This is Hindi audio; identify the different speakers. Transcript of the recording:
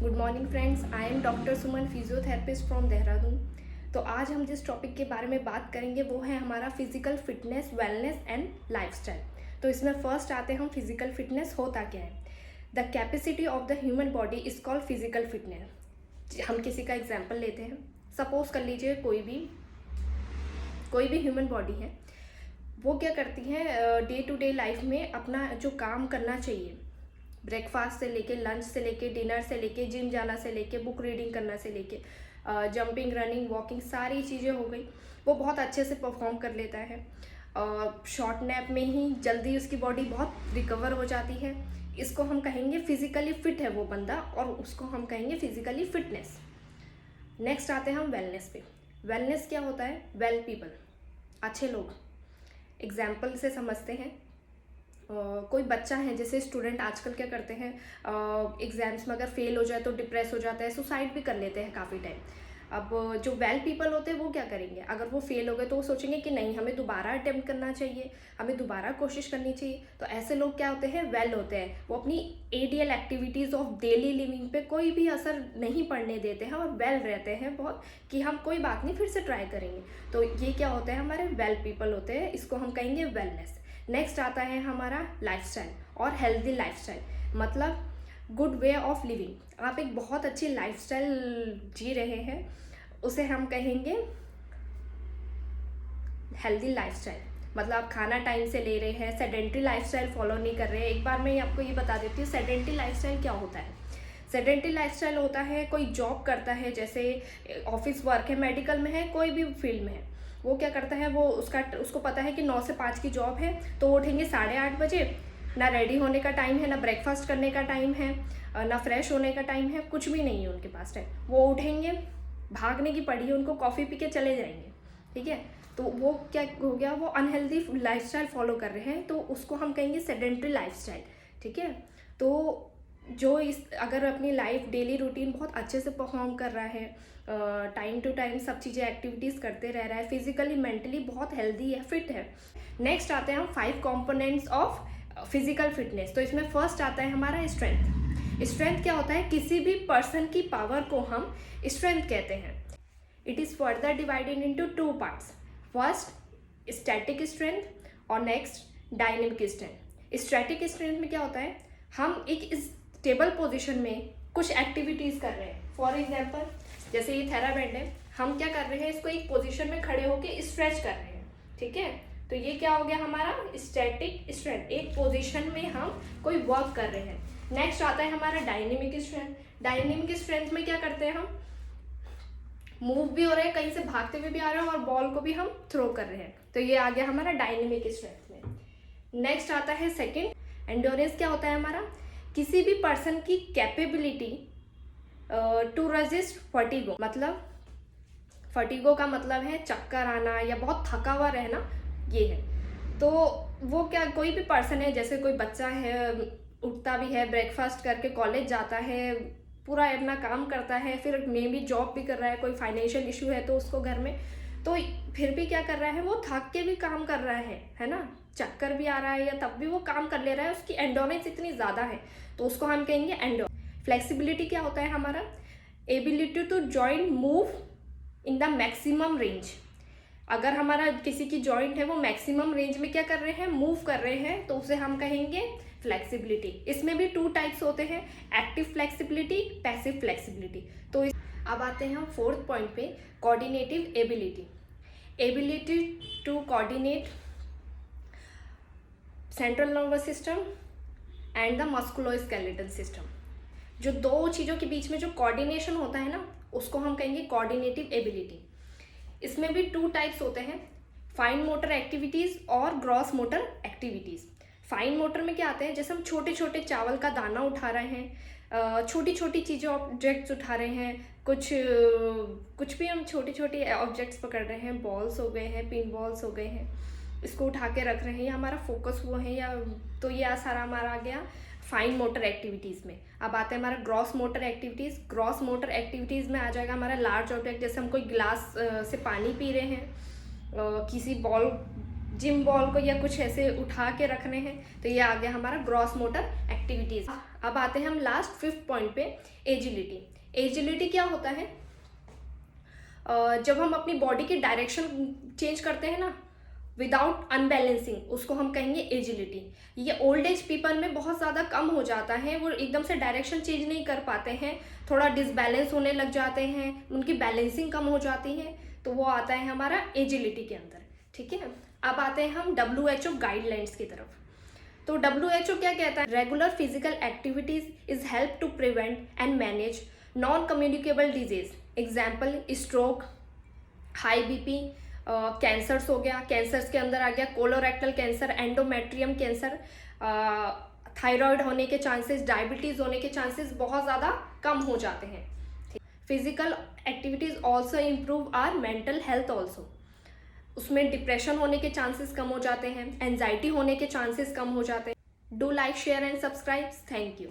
Speaker 1: Good morning friends, I am doctor Suman, physiotherapist from Dehradun. तो आज हम जिस टॉपिक के बारे में बात करेंगे वो है हमारा physical fitness, wellness and lifestyle. तो इसमें फर्स्ट आते हैं हम फिजिकल फिटनेस होता क्या है। The capacity of the human body is called physical fitness. हम किसी का एग्जाम्पल लेते हैं। सपोज कर लीजिए कोई भी ह्यूमन बॉडी है, वो क्या करती है डे टू डे लाइफ में अपना जो काम करना चाहिए, ब्रेकफास्ट से लेके, लंच से लेके, डिनर से लेके, जिम जाना से लेके, बुक रीडिंग करना से लेके, जंपिंग, रनिंग, वॉकिंग, सारी चीज़ें हो गई, वो बहुत अच्छे से परफॉर्म कर लेता है। शॉर्ट नैप में ही जल्दी उसकी बॉडी बहुत रिकवर हो जाती है। इसको हम कहेंगे फिजिकली फिट है वो बंदा, और उसको हम कहेंगे फिजिकली फिटनेस। नेक्स्ट आते हैं हम वेलनेस पे। वेलनेस क्या होता है? वेल पीपल, अच्छे लोग। एग्जाम्पल से समझते हैं। कोई बच्चा है, जैसे स्टूडेंट आजकल क्या करते हैं, एग्जाम्स में अगर फेल हो जाए तो डिप्रेस हो जाता है, सुसाइड भी कर लेते हैं काफ़ी टाइम। अब जो वेल पीपल होते हैं वो क्या करेंगे? अगर वो फेल हो गए तो वो सोचेंगे कि नहीं, हमें दोबारा अटेम्प्ट करना चाहिए, हमें दोबारा कोशिश करनी चाहिए। तो ऐसे लोग क्या होते हैं? वेल होते हैं। वो अपनी एडियल एक्टिविटीज़ ऑफ डेली लिविंग पे कोई भी असर नहीं पड़ने देते हैं और वेल रहते हैं बहुत, कि हम कोई बात नहीं, फिर से ट्राई करेंगे। तो ये क्या होते हैं? हमारे वेल पीपल होते हैं। इसको हम कहेंगे वेलनेस। नेक्स्ट आता है हमारा लाइफस्टाइल और हेल्दी लाइफस्टाइल, मतलब गुड वे ऑफ लिविंग। आप एक बहुत अच्छी लाइफस्टाइल जी रहे हैं, उसे हम कहेंगे हेल्दी लाइफस्टाइल। मतलब आप खाना टाइम से ले रहे हैं, सेडेंट्री लाइफस्टाइल फॉलो नहीं कर रहे हैं। एक बार मैं आपको ये बता देती हूँ सेडेंट्री लाइफस्टाइल क्या होता है। सेडेंट्री लाइफस्टाइल होता है, कोई जॉब करता है, जैसे ऑफिस वर्क है, मेडिकल में है, कोई भी फील्ड में है, वो क्या करता है, वो उसको पता है कि 9 से 5 की जॉब है, तो वो उठेंगे 8:30 बजे। ना रेडी होने का टाइम है, ना ब्रेकफास्ट करने का टाइम है, ना फ्रेश होने का टाइम है, कुछ भी नहीं है उनके पास टाइम। वो उठेंगे, भागने की पड़ी है उनको, कॉफ़ी पी के चले जाएंगे। ठीक है, तो वो क्या हो गया? वो अनहेल्दी लाइफस्टाइल फॉलो कर रहे हैं, तो उसको हम कहेंगे सेडेंट्री लाइफस्टाइल। ठीक है, तो जो अगर अपनी लाइफ डेली रूटीन बहुत अच्छे से परफॉर्म कर रहा है, टाइम टू टाइम सब चीज़ें एक्टिविटीज़ करते रह रहा है, फिजिकली मेंटली बहुत हेल्दी है, फिट है। नेक्स्ट आते हैं हम 5 कंपोनेंट्स ऑफ फिजिकल फिटनेस। तो इसमें फर्स्ट आता है हमारा स्ट्रेंथ। स्ट्रेंथ क्या होता है? किसी भी पर्सन की पावर को हम स्ट्रेंथ कहते हैं। It is further divided into 2 parts. First static strength और next dynamic strength. Static strength में क्या होता है? हम एक स्टेबल पोजीशन में कुछ एक्टिविटीज़ कर रहे हैं। फॉर एग्जांपल, जैसे ये थेराबैंड है, हम क्या कर रहे हैं? इसको एक पोजीशन में खड़े होकर स्ट्रेच कर रहे हैं। ठीक है, तो ये क्या हो गया हमारा? Static strength. एक पोजीशन में हम कोई वर्क कर रहे हैं। नेक्स्ट आता है हमारा डायनेमिक स्ट्रेंथ। डायनेमिक स्ट्रेंथ में क्या करते हैं? हम मूव भी हो रहे हैं, कहीं से भागते हुए भी आ रहे हैं, और बॉल को भी हम थ्रो कर रहे हैं। तो ये आ गया हमारा डायनेमिक स्ट्रेंथ में। नेक्स्ट आता है सेकंड एंड्योरेंस। क्या होता है हमारा? किसी भी पर्सन की कैपेबिलिटी टू रेजिस्ट फटीगो। मतलब फटीगो का मतलब है चक्कर आना या बहुत थका हुआ रहना, ये है। तो वो क्या, कोई भी पर्सन है, जैसे कोई बच्चा है, उठता भी है, ब्रेकफास्ट करके कॉलेज जाता है, पूरा अपना काम करता है, फिर मे भी जॉब भी कर रहा है, कोई फाइनेंशियल इशू है तो उसको घर में, तो फिर भी क्या कर रहा है? वो थक के भी काम कर रहा है ना, चक्कर भी आ रहा है या तब भी वो काम कर ले रहा है, उसकी एंडोरेंस इतनी ज़्यादा है, तो उसको हम कहेंगे एंडो। फ्लेक्सिबिलिटी क्या होता है हमारा? Ability to joint move in the maximum range. अगर हमारा किसी की जॉइंट है, वो मैक्सिमम रेंज में क्या कर रहे हैं? मूव कर रहे हैं, तो उसे हम कहेंगे फ्लेक्सिबिलिटी। इसमें भी 2 टाइप्स होते हैं, एक्टिव फ्लेक्सिबिलिटी, पैसिव फ्लेक्सिबिलिटी। तो अब आते हैं हम 4th पॉइंट पे, coordinative ability. Ability to coordinate central nervous system and the musculoskeletal system. जो 2 चीज़ों के बीच में जो कोऑर्डिनेशन होता है ना, उसको हम कहेंगे कोऑर्डिनेटिव एबिलिटी। इसमें भी 2 टाइप्स होते हैं, फाइन मोटर एक्टिविटीज़ और gross motor activities. Fine motor में क्या आते हैं? जैसे हम छोटे छोटे चावल का दाना उठा रहे हैं, छोटी छोटी चीज़ें, ऑब्जेक्ट्स उठा रहे हैं, कुछ भी हम छोटी छोटी ऑब्जेक्ट्स पकड़ रहे हैं, बॉल्स हो गए हैं, पिन बॉल्स हो गए हैं, इसको उठा के रख रहे हैं, या हमारा फोकस वो है, या तो ये सारा हमारा आ गया फाइन मोटर एक्टिविटीज़ में। अब आते हैं हमारा gross motor activities. Gross motor activities में आ जाएगा हमारा लार्ज ऑब्जेक्ट, जैसे हम कोई गिलास से पानी पी रहे हैं, किसी जिम बॉल को या कुछ ऐसे उठा के रखने हैं, तो ये आ गया हमारा ग्रॉस मोटर एक्टिविटी। एक्टिविटीज। अब आते हैं हम लास्ट 5th पॉइंट पे, एजिलिटी। एजिलिटी क्या होता है? जब हम अपनी बॉडी की डायरेक्शन चेंज करते हैं ना विदाउट अनबैलेंसिंग, उसको हम कहेंगे एजिलिटी। ये ओल्ड एज पीपल में बहुत ज़्यादा कम हो जाता है, वो एकदम से डायरेक्शन चेंज नहीं कर पाते हैं, थोड़ा डिसबैलेंस होने लग जाते हैं, उनकी बैलेंसिंग कम हो जाती है, तो वो आता है हमारा एजिलिटी के अंदर। ठीक है, अब आते हैं हम WHO गाइडलाइंस की तरफ। तो WHO क्या कहता है? Regular physical activities is help to prevent and manage non communicable disease, example stroke, high BP, cancers हो गया, कैंसर्स के अंदर आ गया colorectal cancer, endometrium cancer, thyroid होने के चांसेस, डायबिटीज होने के चांसेस बहुत ज़्यादा कम हो जाते हैं। Physical activities also improve our mental health also, उसमें डिप्रेशन होने के चांसेस कम हो जाते हैं, एंजाइटी होने के चांसेस कम हो जाते हैं। Do like, share and subscribe. Thank you.